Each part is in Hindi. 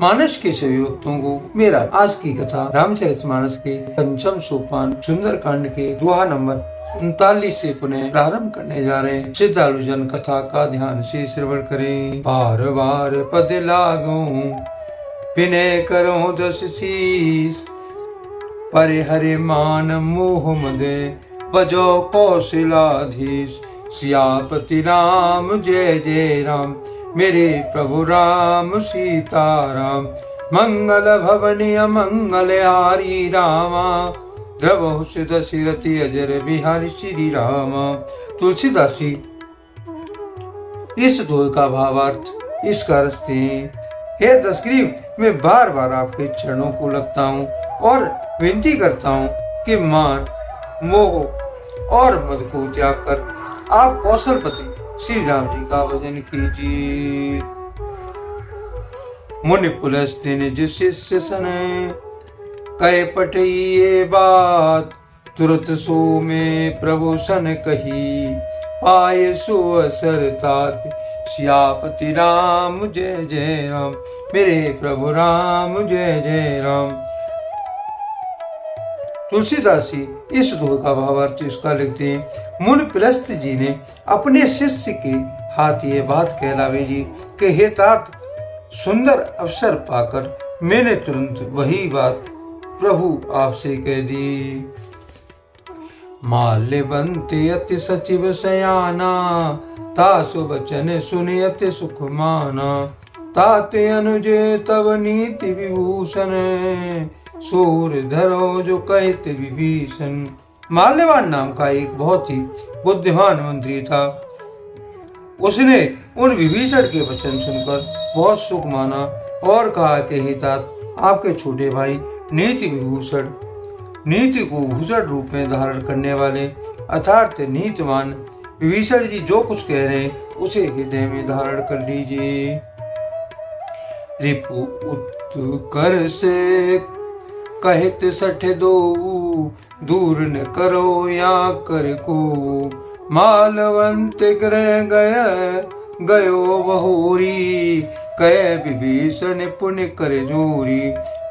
मानस के सभी भक्तों को मेरा आज की कथा रामचरितमानस के पंचम सोपान सुंदरकांड के दोहा नंबर 39 से पुनः प्रारंभ करने जा रहे हैं। श्रद्धालु जन कथा का ध्यान से श्रवण करें। बार बार पद लागो विनय करो दस शीस, परे हरे मान मोह मद बजो कौशलाधीश। सियापति राम जय जय राम, मेरे प्रभु राम सीताराम। मंगल भवनी अमंगल हारी रामा, द्रवहु दशरथि अजर बिहारी श्री राम। तुलसीदास जी इस दोहे का भावार्थ इस का रचते हैं। हे दशग्रीव, मैं बार बार आपके चरणों को लगता हूँ और विनती करता हूँ कि मान मोह और मद को त्याग कर आप कौशलपति श्री राम जी का भजन कीजिए। मुनि पुलस्त्य निज शिष्य सन, कहे पठई ये बात। तुरत सो में प्रभु सन कही, पाए सो असर तात। सियापति राम जय जय राम, मेरे प्रभु राम जय जय राम। तुलसीदास जी इस दोहे का भावार्थ इसका लिखते हैं। मुनि पुलस्त्य जी ने अपने शिष्य के हाथ ये बात कहलावे जी कि हे तात, सुंदर अवसर पाकर मैंने तुरंत वही बात प्रभु आपसे कह दी। माल्यवंते अति सचिव सयाना, तासु बचन सुनि अति सुख माना। ताते अनुजे तब नीति विभूषण, सूर धरो जो कहते विभीषण। माल्यवान नाम का एक बहुत ही बुद्धिमान मंत्री था। उसने उन विभीषण के वचन सुनकर बहुत सुख माना और कहा कि हे तात, आपके छोटे भाई नीति विभूषण, नीति को भूषण रूप में धारण करने वाले अर्थात नीतिवान विभीषण जी जो कुछ कह रहे हैं उसे हृदय में धारण कर लीजिए। रिपु उत्कर से कहत सठ दो, दूर न करो या कर को। मालवंत ग्रह गयो बहोरी, कह विभीषण पुण्य कर जोरी।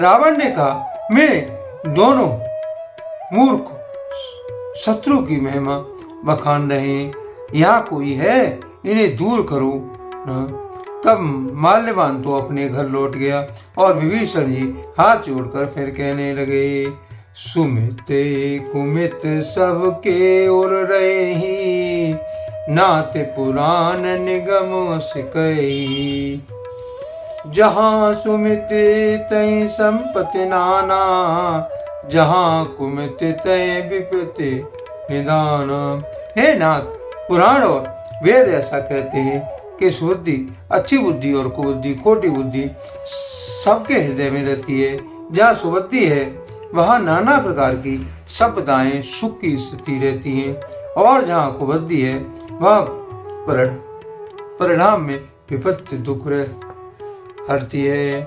रावण ने कहा, मैं दोनों मूर्ख शत्रु की महिमा बखान रहे हैं, यहाँ कोई है, इन्हें दूर करो न। तब माल्यवान तो अपने घर लौट गया और विभीषण जी हाथ जोड़कर फिर कहने लगे। सुमित कुमित सबके उर रही, नाते पुराण निगम सिकई। जहाँ सुमित तय संपत्ति नाना, जहाँ कुमित तय विपत्ति निदान। हे नाथ, पुराण और वेद ऐसा कहते हैं कि सुबुद्धि, अच्छी बुद्धि और कुबुद्धि, खोटी बुद्धि सबके हृदय में रहती है। जहाँ सुबुद्धि है वहाँ नाना प्रकार की संपदाएं सुख की स्थिति रहती हैं, और जहाँ कुबुद्धि है वह परिणाम में विपत्ति दुख हरती है।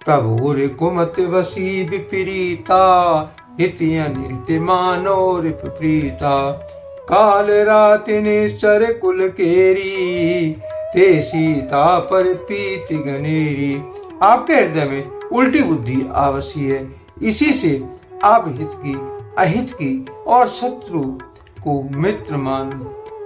तब और कुमत वसी विपरीता, हिति अनिति मानो विपरीता। काल रात निश्चर कुल केरी, ते सीता पर पीति गनेरी। आपके हृदय में उल्टी बुद्धि आवश्यक है, इसी से आप हित की, अहित की और शत्रु को मित्र मान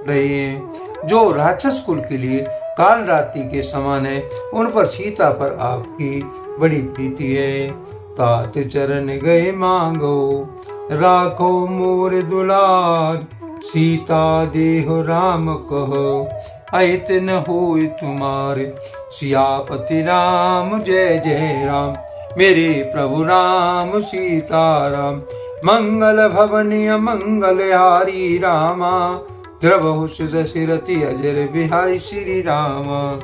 रहे हैं। जो राक्षस कुल के लिए काल रात्रि के समान है, उन पर सीता पर आपकी बड़ी प्रीति है। तात चरण गए मांगो, राखो मोर दुलार। सीता देहो राम कहो, अहित न होय तुम्हारे। सियापति राम जय जय राम, मेरे प्रभु राम सीताराम। मंगल भवनी अमंगल हारी रामा, द्रवहु दशरथि अजर बिहारी श्री राम।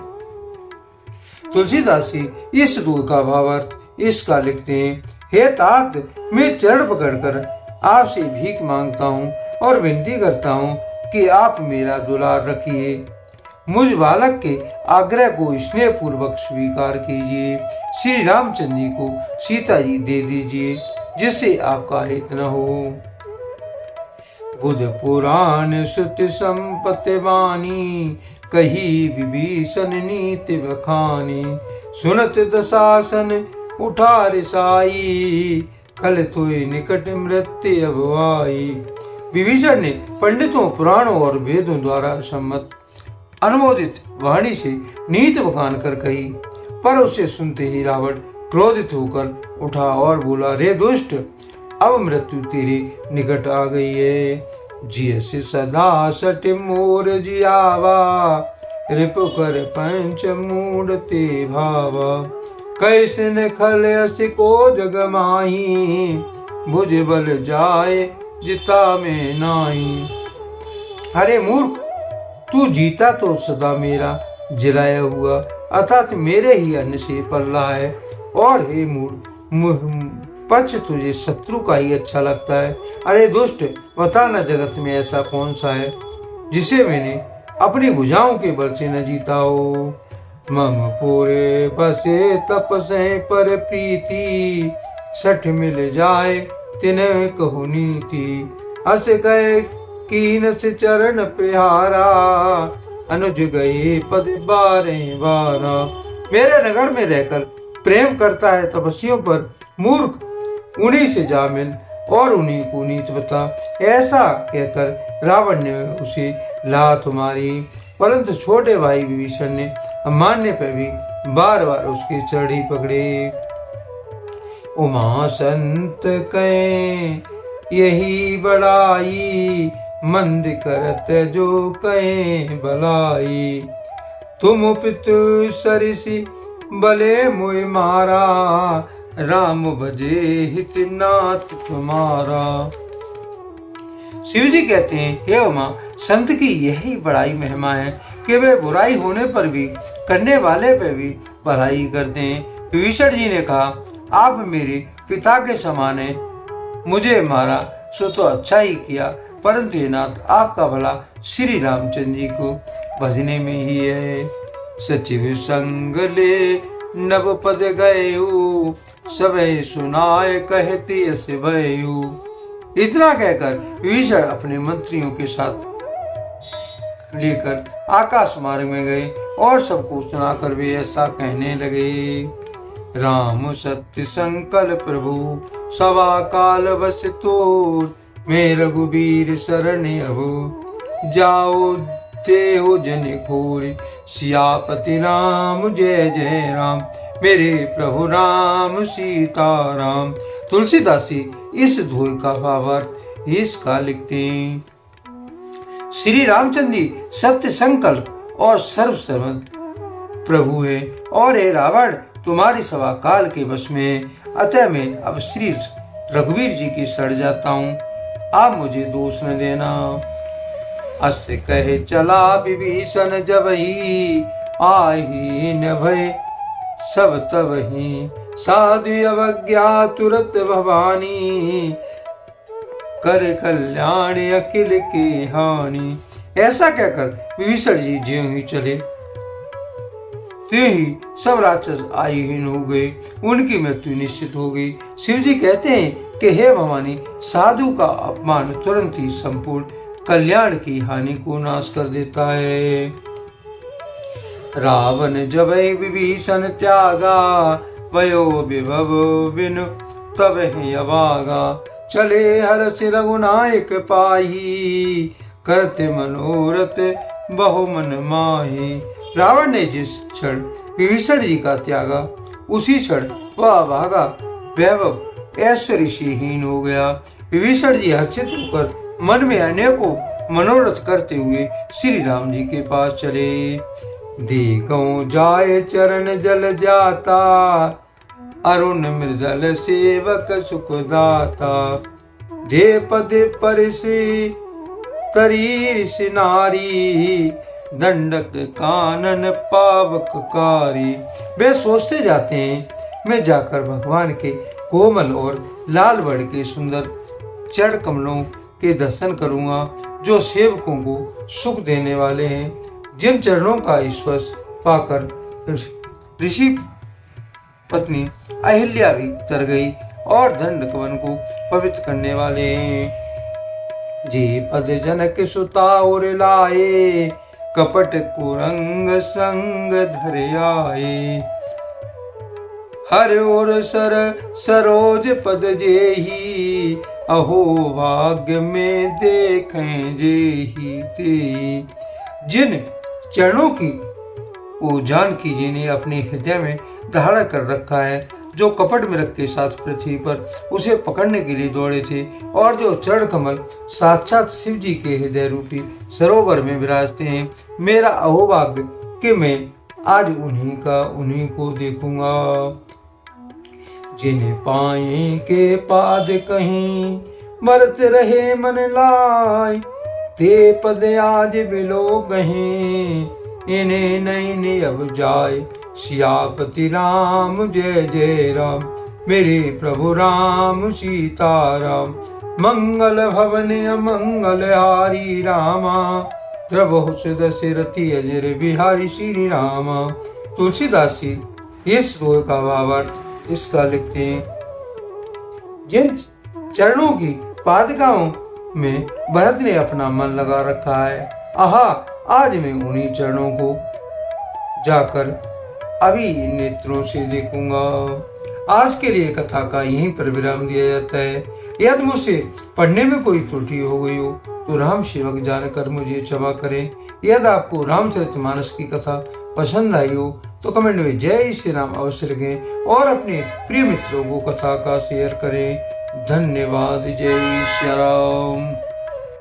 तुलसीदास जी इस दोहे का भावार्थ इसका लिखते हैं। हे तात, मैं चरण पकड़कर आपसे भीख मांगता हूँ और विनती करता हूँ कि आप मेरा दुलार रखिए। मुझ बालक के आग्रह को स्नेह पूर्वक स्वीकार कीजिए। श्री रामचंद्र जी को सीता जी दे दीजिए, जिससे आपका हित न हो। बुध पुराण श्रुति संपत्ति वाणी, कही विभीषण नीति बखानी। सुनत दशासन उठा रिसाई, कल तुय निकट मृत्यु अब आई। विभीषण ने पंडितों, पुराणों और वेदों द्वारा सम्मत अनुमोदित वाणी से नीति बखान कर कही, पर उसे सुनते ही रावण क्रोधित होकर उठा और बोला, रे दुष्ट, अब मृत्यु तेरे निकट आ गई है। जियस सदा सट मोर जियावा, रिपु कर पंच मूड ते भावा। कैसे न खल अस को जग माही, भुज बल जाए जिता में नाई। अरे मूर्ख, तू जीता तो सदा मेरा जिलाया हुआ, अर्थात मेरे ही अन्न से पल रहा है, और हे मूर्ख, पक्ष तुझे शत्रु का ही अच्छा लगता है। अरे दुष्ट, बता न जगत में ऐसा कौन सा है जिसे मैंने अपनी भुजाओं के बल से न जीता हो। मम पूरे बसे तपसे पर प्रीति, सठ मिल जाए तिन्ह कहु नीति। अस गए कीन से चरण प्यारा, अनुज गए पद बारे बारा। मेरे नगर में रहकर प्रेम करता है तपस्वियों पर, मूर्ख उन्हीं से जा मिल और उन्हीं को नीति बता। ऐसा कहकर रावण ने उसे लात मारी, परंतु छोटे भाई विभीषण ने मानने पर भी बार बार उसकी चढ़ी पकड़े। उमा संत कहे यही बड़ाई, मंद करत जो कहे भलाई। तुम पितु सरिसी बले मुय मारा, राम भजे हित नाथ तुम्हारा। शिव जी कहते हैं, हे उमा, संत की यही बड़ाई महिमा है कि वे बुराई होने पर भी, करने वाले पे भी भलाई करते हैं। विभीषण जी ने कहा, आप मेरे पिता के समान हैं, मुझे मारा सो तो अच्छा ही किया, परंतु ये नाथ आपका भला श्री रामचंद्र जी को भजने में ही है। सचिव संग ले नव पद गयु, सबे सुनाए कहती अस भयु। इतना कहकर विभीषण अपने मंत्रियों के साथ लेकर आकाश मार्ग में गए और सबको सुनाकर वे ऐसा कहने लगे। राम सत्य संकल्प प्रभु, सवा काल बस तोर। मैं रघुबीर शरण अब, जाओ देहो जन खोरी। सियापति राम जय जय राम, मेरे प्रभु राम सीताराम। तुलसीदास जी इस धोई का भावार्थ इसका लिखते हैं। श्री रामचंद्र जी सत्य संकल्प और सर्वसर्वज्ञ प्रभु है, और हे रावण, तुम्हारी सवा काल के वश में है, अतः मैं अब श्री रघुवीर जी की शरण जाता हूँ, आप मुझे दोष न देना। अस कहे चला विभीषण जब ही, आही न भय सब तब ही। साधु अवज्ञा तुरत भवानी, कर कल्याण अखिल के हानि। ऐसा कहकर विभीषण जी ज्यों ही चले त्यों ही सब राक्षस आयुहीन हो गए, उनकी मृत्यु निश्चित हो गई। शिव जी कहते हैं कि हे भवानी, साधु का अपमान तुरंत ही संपूर्ण कल्याण की हानि को नाश कर देता है। रावण जब विभीषण त्यागा, वयो विभव बिनु तब ही अभागा। चले हर्ष रघुनायक पाही, करते मनोरथ बहु मन माही। रावण ने जिस क्षण विभीषण जी का त्यागा, उसी क्षण वह अभागा वैभव ऐश्वर्य से हीन हो गया। विभीषण जी हर्षित होकर मन में अनेकों मनोरथ करते हुए श्री राम जी के पास चले। देखो जाए चरण जल जाता, अरुण मृदल सेवक सुखदाता। जे पद परिसी तरीष नारी, दंडक कानन पावक कारी। वे सोचते जाते हैं, मैं जाकर भगवान के कोमल और लाल वर्ण के सुंदर चरण कमलों के दर्शन करूंगा, जो सेवकों को सुख देने वाले हैं। जिन चरणों का स्पर्श पाकर ऋषि पत्नी अहिल्या भी तर गई और दंड कवन को पवित्र करने वाले हैं। जे पद जनक सुता और लाए, कपट कुरंग संग धर आए। हर ओर सर सरोज पद जेही, अहो भाग्य में देखें जेही ते। जिन चरणों की वो जानकी जी ने अपने हृदय में धारण कर रखा है, जो कपट मृग के साथ पृथ्वी पर उसे पकड़ने के लिए दौड़े थे, और जो चरण कमल साक्षात शिव जी के हृदय रूपी सरोवर में विराजते हैं, मेरा अहोभाग्य कि मैं आज उन्हीं को देखूंगा। जिन्हें पाए के पाद कहीं, मरत रहे मन लाय, ते पद आज बिलो कहीं, इन्हें नहीं अब जाए। सियापति राम जय जय राम, मेरे प्रभु राम सीताराम। मंगल भवन अमंगल हारी रामा, द्रवहु दशरथी अजर बिहारी श्री रामा। तुलसीदास जी इस श्लोक का भावार्थ इसका लिखते हैं, जिन चरणों की पादुकाओं में भरत ने अपना मन लगा रखा है, आहा आज मैं उन्हीं चरणों को जाकर अभी नेत्रों से देखूंगा। आज के लिए कथा का यहीं पर विराम दिया जाता है। यदि मुझसे पढ़ने में कोई त्रुटि हो गई हो तो राम सेवक जानकर मुझे क्षमा करें। यदि आपको रामचरितमानस की कथा पसंद आई हो तो कमेंट में जय श्री राम अवश्य लिखें और अपने प्रिय मित्रों को कथा का शेयर करें। धन्यवाद। जय श्री राम।